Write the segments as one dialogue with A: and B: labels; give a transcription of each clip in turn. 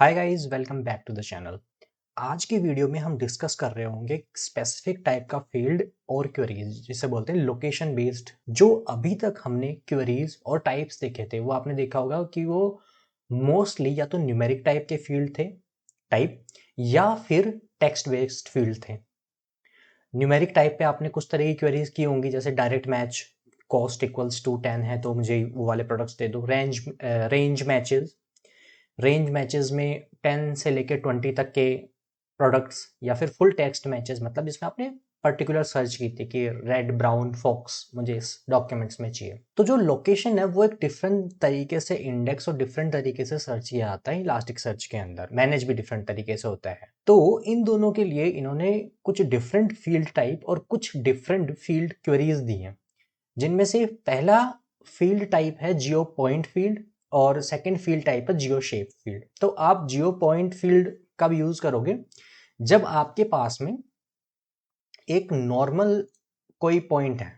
A: Hi guys, welcome back to the channel. आज की video में हम डिस्कस कर रहे होंगे स्पेसिफिक टाइप का फील्ड और क्वेरीज जिसे बोलते हैं लोकेशन बेस्ड। जो अभी तक हमने क्वेरीज और टाइप्स देखे थे वो आपने देखा होगा कि वो मोस्टली या तो न्यूमेरिक टाइप के फील्ड थे टाइप, या फिर टेक्स्ट बेस्ड फील्ड थे। न्यूमेरिक टाइप पे आपने कुछ तरह की क्वेरीज की होंगी, जैसे direct match, cost equals to 10 है तो मुझे वो वाले प्रोडक्ट्स दे दो। रेंज मैचेस में 10 से लेकर 20 तक के प्रोडक्ट्स, या फिर फुल टेक्स्ट मैचेस, मतलब जिसमें आपने पर्टिकुलर सर्च की थी कि रेड ब्राउन फॉक्स मुझे इस डॉक्यूमेंट्स में चाहिए। तो जो लोकेशन है वो एक डिफरेंट तरीके से इंडेक्स और डिफरेंट तरीके से सर्च किया जाता है इलास्टिक सर्च के अंदर। मैनेज भी डिफरेंट तरीके से होता है। तो इन दोनों के लिए इन्होंने कुछ डिफरेंट फील्ड टाइप और कुछ डिफरेंट फील्ड क्वेरीज दी हैं, जिनमें से पहला फील्ड टाइप है जियो पॉइंट फील्ड और सेकंड फील्ड टाइप है जियो शेप फील्ड। तो आप जियो पॉइंट फील्ड कब यूज करोगे? जब आपके पास में एक नॉर्मल कोई पॉइंट है,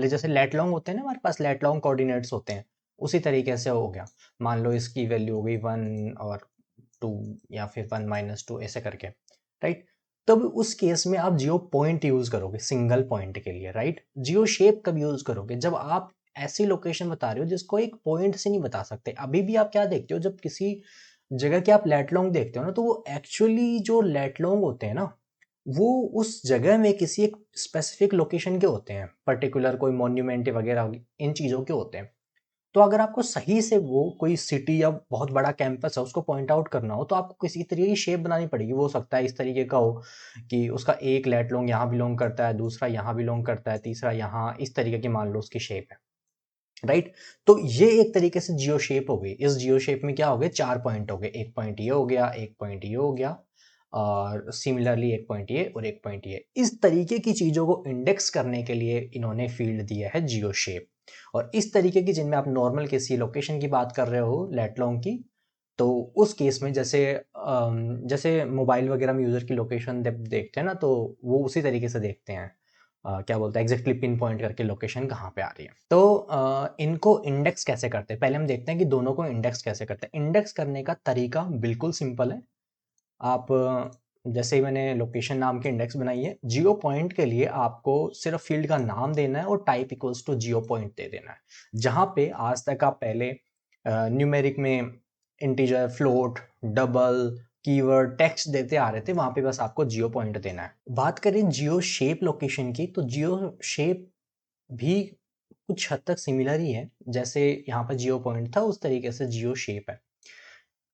A: जैसे लेट लॉन्ग होते हैं ना, हमारे पास लेट लॉन्ग कोऑर्डिनेट्स होते हैं, उसी तरीके से हो गया। मान लो इसकी वैल्यू हो गई 1 और 2 या फिर 1 - 2 ऐसे करके, राइट। तब उस केस में आप जियो पॉइंट यूज करोगे सिंगल पॉइंट के लिए, राइट। जियो शेप कब यूज करोगे? जब आप ऐसी लोकेशन बता रहे हो जिसको एक पॉइंट से नहीं बता सकते। अभी भी आप क्या देखते हो, जब किसी जगह के आप लेट लॉन्ग देखते हो ना, तो वो एक्चुअली जो लेट लॉन्ग होते हैं ना, वो उस जगह में किसी एक स्पेसिफिक लोकेशन के होते हैं, पर्टिकुलर कोई मॉन्यूमेंट वगैरह इन चीज़ों के होते हैं। तो अगर आपको सही से वो कोई सिटी या बहुत बड़ा कैंपस है उसको पॉइंट आउट करना हो, तो आपको किसी तरीके की शेप बनानी पड़ेगी। वो हो सकता है इस तरीके का हो कि उसका एक लेट लॉन्ग यहाँ बिलोंग करता है, दूसरा यहाँ बिलोंग करता है, तीसरा यहाँ, इस तरीके की मान लो उसकी शेप है, राइट। तो ये एक तरीके से जियो शेप हो गई। इस जियो शेप में क्या हो गए, 4 पॉइंट हो गए। एक पॉइंट ये हो गया, एक पॉइंट ये हो गया, और सिमिलरली एक पॉइंट ये और एक पॉइंट ये। इस तरीके की चीजों को इंडेक्स करने के लिए इन्होंने फील्ड दिया है जियो शेप। और इस तरीके की, जिनमें आप नॉर्मल किसी लोकेशन की बात कर रहे हो लेट लॉन्ग की, तो उस केस में जैसे मोबाइल वगैरह में यूजर की लोकेशन देखते हैं ना, तो वो उसी तरीके से देखते हैं। क्या बोलते हैं, एग्जैक्टली पिन पॉइंट करके लोकेशन कहाँ पे आ रही है। तो इनको इंडेक्स कैसे करते हैं, पहले हम देखते हैं कि दोनों को इंडेक्स कैसे करते हैं। इंडेक्स करने का तरीका बिल्कुल सिंपल है। आप जैसे ही मैंने लोकेशन नाम की इंडेक्स बनाई है, जियो पॉइंट के लिए आपको सिर्फ फील्ड का नाम देना है और type equals to geo point दे देना है। जहां पे आज तक आप पहले न्यूमेरिक में integer, float, double, keyword, text देते आ रहे थे, वहां पे बस आपको जियो पॉइंट देना है। बात करें जियो शेप लोकेशन की, तो जियो शेप भी कुछ हद तक सिमिलर ही है। जैसे यहाँ पर जियो पॉइंट था, उस तरीके से जियो शेप है।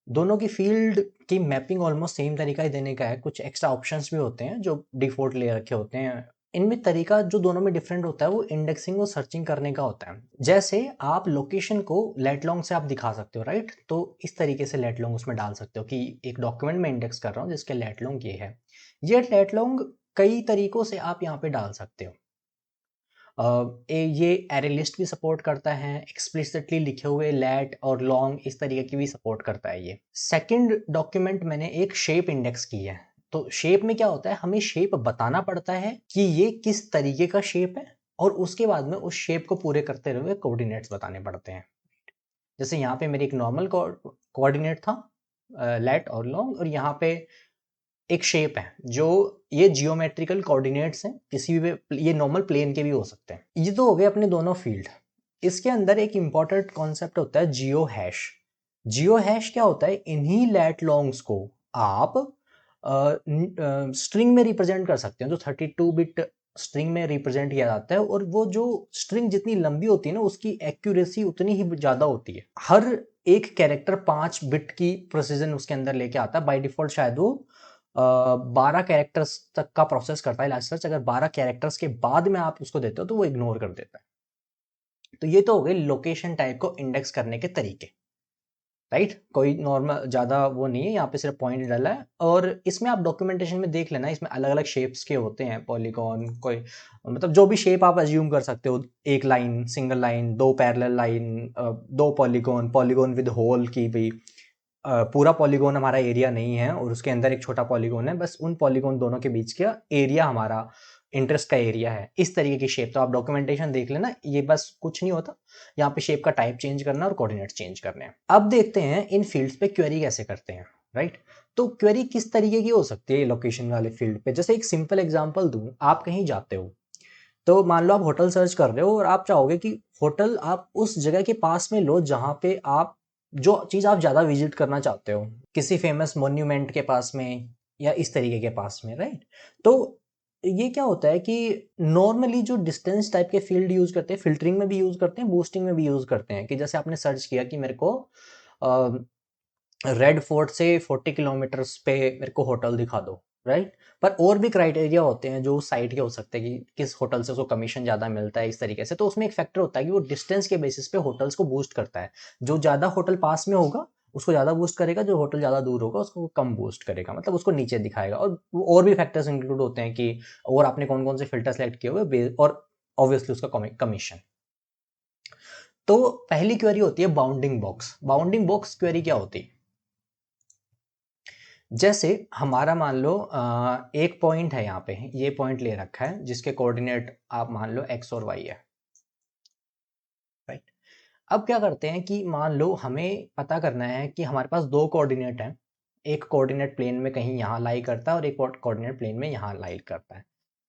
A: दोनों की फील्ड की मैपिंग ऑलमोस्ट सेम तरीका ही देने का है। कुछ एक्स्ट्रा ऑप्शंस भी होते हैं जो डिफॉल्ट ले रखे होते हैं। इनमें तरीका जो दोनों में डिफरेंट होता है वो इंडेक्सिंग और सर्चिंग करने का होता है। जैसे आप लोकेशन को लेट लॉन्ग से आप दिखा सकते हो, राइट। तो इस तरीके से लेट लॉन्ग उसमें डाल सकते हो कि एक डॉक्यूमेंट में इंडेक्स कर रहा हूँ जिसके लेट लॉन्ग ये है। ये लेट लॉन्ग कई तरीकों से आप यहाँ पे डाल सकते हो। ये एरे लिस्ट भी सपोर्ट करता है, एक्सप्लिसिटली लिखे हुए लेट और लॉन्ग इस तरीके की भी सपोर्ट करता है। ये सेकंड डॉक्यूमेंट मैंने एक शेप इंडेक्स की है। तो शेप में क्या होता है, हमें शेप बताना पड़ता है कि ये किस तरीके का शेप है, और उसके बाद में उस शेप को पूरे करते हुए कोऑर्डिनेट्स बताने पड़ते हैं। जैसे यहाँ पे मेरी एक नॉर्मल कोऑर्डिनेट था, लेट और लॉन्ग, और यहाँ पे एक शेप है जो, ये जियोमेट्रिकल कोऑर्डिनेट्स हैं, किसी भी ये नॉर्मल प्लेन के भी हो सकते हैं। ये तो हो गए अपने दोनों फील्ड। इसके अंदर एक इंपॉर्टेंट कॉन्सेप्ट होता है जियो हैश। जियो हैश क्या होता है, इन्हीं लेट लॉन्ग्स को आप स्ट्रिंग में रिप्रेजेंट कर सकते हैं, जो 32 बिट स्ट्रिंग में रिप्रेजेंट किया जाता है। और वो जो स्ट्रिंग जितनी लंबी होती है ना, उसकी एक्यूरेसी उतनी ही ज्यादा होती है। हर एक कैरेक्टर 5 बिट की प्रोसीजन उसके अंदर लेके आता है। बाय डिफॉल्ट शायद वो 12 कैरेक्टर्स तक का प्रोसेस करता है इलास्टिक सर्च। अगर 12 कैरेक्टर्स के बाद में आप उसको देते हो तो वो इग्नोर कर देता है। तो ये तो हो गए लोकेशन टाइप को इंडेक्स करने के तरीके, राइट। कोई नॉर्मल ज्यादा वो नहीं है, यहाँ पे सिर्फ पॉइंट डाला है। और इसमें आप डॉक्यूमेंटेशन में देख लेना, इसमें अलग अलग शेप्स के होते हैं, पॉलीगॉन, कोई मतलब जो भी शेप आप अज्यूम कर सकते हो। एक लाइन, सिंगल लाइन, दो पैरेलल लाइन, दो पॉलीगॉन, पॉलीगॉन विद होल की भी। पूरा पॉलीगॉन हमारा एरिया नहीं है और उसके अंदर एक छोटा पॉलीगॉन है, बस उन पॉलीगॉन दोनों के बीच का एरिया हमारा इंटरेस्ट का एरिया है। इस तरीके की शेप, तो आप डॉक्यूमेंटेशन देख लेना, ये बस कुछ नहीं होता। यहाँ पे शेप का टाइप चेंज करना और कोऑर्डिनेट चेंज करने हैं। अब देखते हैं इन फील्ड्स पे क्वेरी कैसे करते हैं। राइट। तो क्वेरी किस तरीके की हो सकती है लोकेशन वाले फील्ड पे? जैसे एक सिंपल एग्जांपल दूं, आप कहीं जाते हो, तो मान लो आप होटल सर्च कर रहे हो और आप चाहोगे कि होटल आप उस जगह के पास में लो जहाँ पे आप जो चीज़ आप ज़्यादा विजिट करना चाहते हो, किसी फेमस मॉन्यूमेंट के पास में या इस तरीके के पास में, राइट। तो ये क्या होता है कि नॉर्मली जो डिस्टेंस टाइप के फील्ड यूज़ करते हैं, फिल्टरिंग में भी यूज़ करते हैं, बूस्टिंग में भी यूज़ करते हैं, कि जैसे आपने सर्च किया कि मेरे को रेड फोर्ट से 40 किलोमीटर्स पे मेरे को होटल दिखा दो, राइट। पर और भी क्राइटेरिया होते हैं जो साइट के हो सकते हैं कि किस होटल से उसको कमीशन ज़्यादा मिलता है, इस तरीके से। तो उसमें एक फैक्टर होता है कि वो डिस्टेंस के बेसिस पे होटल्स को बूस्ट करता है। जो ज़्यादा होटल पास में होगा उसको ज़्यादा बूस्ट करेगा, जो होटल ज़्यादा दूर होगा उसको कम बूस्ट करेगा, मतलब उसको नीचे दिखाएगा। और भी फैक्टर्स इंक्लूड होते हैं कि और आपने कौन कौन से फिल्टर सेलेक्ट किए हुए, और ऑब्वियसली उसका कमीशन। तो पहली क्वेरी होती है bounding box. Bounding box query क्या होती है? जैसे हमारा मान लो एक पॉइंट है, यहाँ पे ये पॉइंट ले रखा है जिसके कोऑर्डिनेट आप मान लो x और y है, राइट। अब क्या करते हैं कि मान लो हमें पता करना है कि हमारे पास दो कोऑर्डिनेट हैं, एक कोऑर्डिनेट प्लेन में कहीं यहाँ लाई करता है और एक कोऑर्डिनेट प्लेन में यहाँ लाई करता है।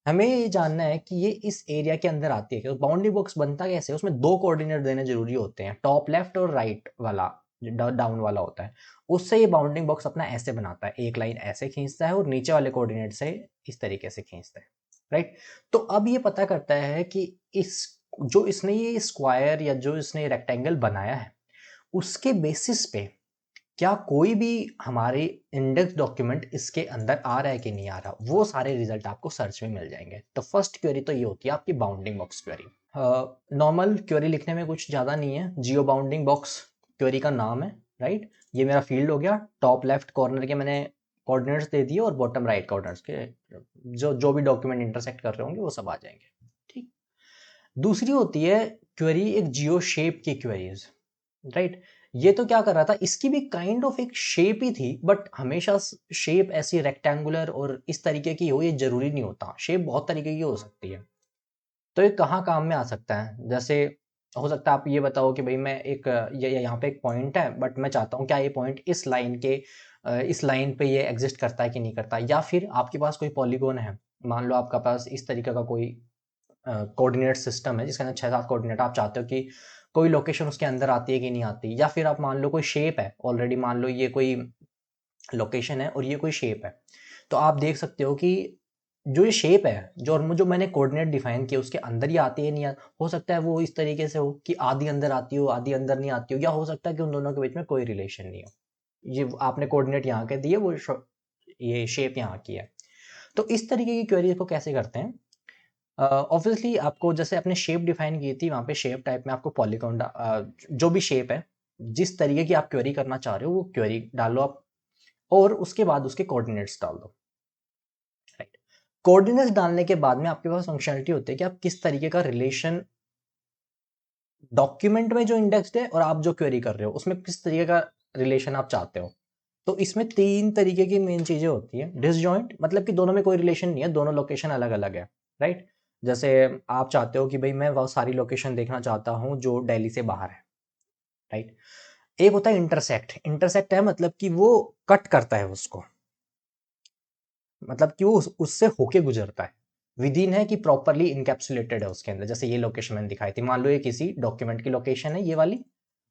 A: हमें ये जानना है कि ये इस एरिया के अंदर आती है। तो बाउंड्री बॉक्स बनता कैसे है? उसमें दो कोऑर्डिनेट देने जरूरी होते हैं, टॉप लेफ्ट और राइट वाला, डाउन वाला होता है। उससे ये बाउंडिंग बॉक्स अपना ऐसे बनाता है, एक लाइन ऐसे खींचता है और नीचे वाले कोऑर्डिनेट से इस तरीके से खींचता है, राइट। तो अब ये पता करता है कि इस जो इसने ये स्क्वायर या जो इसने रेक्टेंगल बनाया है उसके बेसिस पे क्या कोई भी हमारे इंडेक्स डॉक्यूमेंट इसके अंदर आ रहा है कि नहीं आ रहा, वो सारे रिजल्ट आपको सर्च में मिल जाएंगे। तो फर्स्ट क्वेरी तो ये होती है आपकी bounding box query. Normal query लिखने में कुछ ज़्यादा नहीं है, जियो बाउंडिंग बॉक्स क्वेरी का नाम है, राइट। ये मेरा फील्ड हो गया, टॉप लेफ्ट कॉर्नर के मैंने कोऑर्डिनेट्स दे दिए और बॉटम राइट कोऑर्डिनेट्स के जो जो भी डॉक्यूमेंट इंटरसेक्ट कर रहे होंगे वो सब आ जाएंगे, ठीक। दूसरी होती है क्वेरी एक जियो शेप की क्वेरीज, राइट। ये तो क्या कर रहा था, इसकी भी काइंड ऑफ एक शेप ही थी, बट हमेशा शेप ऐसी रेक्टेंगुलर और इस तरीके की हो ये जरूरी नहीं होता, शेप बहुत तरीके की हो सकती है। तो ये कहाँ काम में आ सकता है? जैसे हो सकता है आप ये बताओ कि भाई मैं एक ये यहाँ पे एक पॉइंट है, बट मैं चाहता हूँ क्या ये पॉइंट इस लाइन के इस लाइन पे ये एग्जिस्ट करता है कि नहीं करता। या फिर आपके पास कोई पॉलीगोन है, मान लो आपका पास इस तरीके का कोई कोऑर्डिनेट सिस्टम है जिसके अंदर 6-7 कोऑर्डिनेट, आप चाहते हो कि कोई लोकेशन उसके अंदर आती है कि नहीं आती। या फिर आप मान लो कोई शेप है, ऑलरेडी मान लो ये कोई लोकेशन है और ये कोई शेप है, तो आप देख सकते हो कि जो ये शेप है जो मैंने कोऑर्डिनेट डिफाइन किया उसके अंदर ही आती है नहीं हो सकता है वो इस तरीके से हो कि आधी अंदर आती हो आधी अंदर नहीं आती हो, या हो सकता है कि उन दोनों के बीच में कोई रिलेशन नहीं हो। ये आपने कोऑर्डिनेट यहाँ के दिए, वो ये शेप यहाँ की है। तो इस तरीके की क्वेरी को कैसे करते हैं? ऑब्वियसली आपको जैसे आपने शेप डिफाइन की थी, वहाँ पे शेप टाइप में आपको पॉलीगॉन जो भी शेप है, जिस तरीके की आप क्वेरी करना चाह रहे हो वो क्वेरी डालो आप, और उसके बाद उसके कोऑर्डिनेट्स डाल दो, राइट। कोऑर्डिनेट्स डालने के बाद में आपके पास फंक्शनलिटी होती है कि आप किस तरीके का रिलेशन डॉक्यूमेंट में जो इंडेक्स्ड है और आप जो क्वेरी कर रहे हो उसमें किस तरीके का रिलेशन आप चाहते हो। तो इसमें 3 तरीके की मेन चीजें होती है। डिसजॉइंट मतलब कि दोनों में कोई रिलेशन नहीं है, दोनों लोकेशन अलग अलग है, राइट। जैसे आप चाहते हो कि भाई मैं वो सारी लोकेशन देखना चाहता हूँ जो दिल्ली से बाहर है, राइट। एक होता है इंटरसेक्ट। इंटरसेक्ट है मतलब कि वो कट करता है उसको, मतलब कि वो उससे होके गुजरता है, विद इन है कि प्रॉपरली इनकैप्सुलेटेड है उसके अंदर। जैसे ये लोकेशन मैंने दिखाई थी, मान लो ये किसी डॉक्यूमेंट की लोकेशन है ये वाली,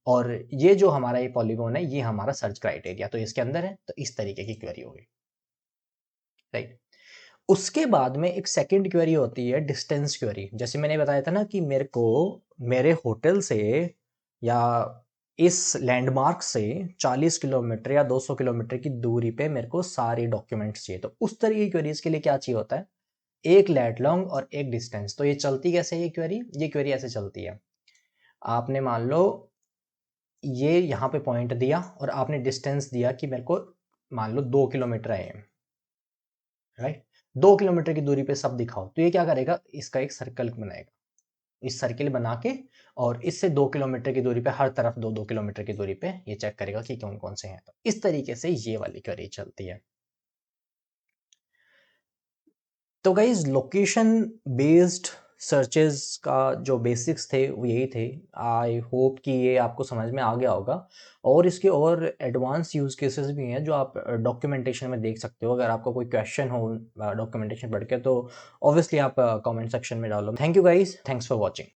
A: और ये जो हमारा ये पॉलीगॉन है ये हमारा सर्च क्राइटेरिया तो इसके अंदर है, तो इस तरीके की क्वेरी होगी, राइट। उसके बाद में एक सेकंड क्वेरी होती है डिस्टेंस क्वेरी। जैसे मैंने बताया था ना कि मेरे को मेरे होटल से या इस लैंडमार्क से 40 किलोमीटर या 200 किलोमीटर की दूरी पे मेरे को सारे डॉक्यूमेंट्स चाहिए। तो उस तरह की क्वेरीज के लिए क्या चाहिए होता है? एक लेट लॉन्ग और एक डिस्टेंस। तो ये चलती कैसे ये क्वेरी? ये क्वेरी ऐसे चलती है, आपने मान लो ये यहाँ पे पॉइंट दिया और आपने डिस्टेंस दिया कि मेरे को मान लो 2 किलोमीटर है, राइट। 2 किलोमीटर की दूरी पे सब दिखाओ। तो ये क्या करेगा, इसका एक सर्कल बनाएगा, इस सर्किल बना के, और इससे 2 किलोमीटर की दूरी पे हर तरफ 2-2 किलोमीटर की दूरी पे ये चेक करेगा कि कौन कौन से हैं। तो इस तरीके से ये वाली क्वेरी चलती है। तो गाइज लोकेशन बेस्ड सर्चेस का जो बेसिक्स थे वो यही थे। आई होप कि ये आपको समझ में आ गया होगा, और इसके और एडवांस यूज़ केसेस भी हैं जो आप डॉक्यूमेंटेशन में देख सकते हो। अगर आपका कोई क्वेश्चन हो डॉक्यूमेंटेशन पढ़ के, तो ऑब्वियसली आप कमेंट सेक्शन में डालो। Thank you guys, thanks for watching.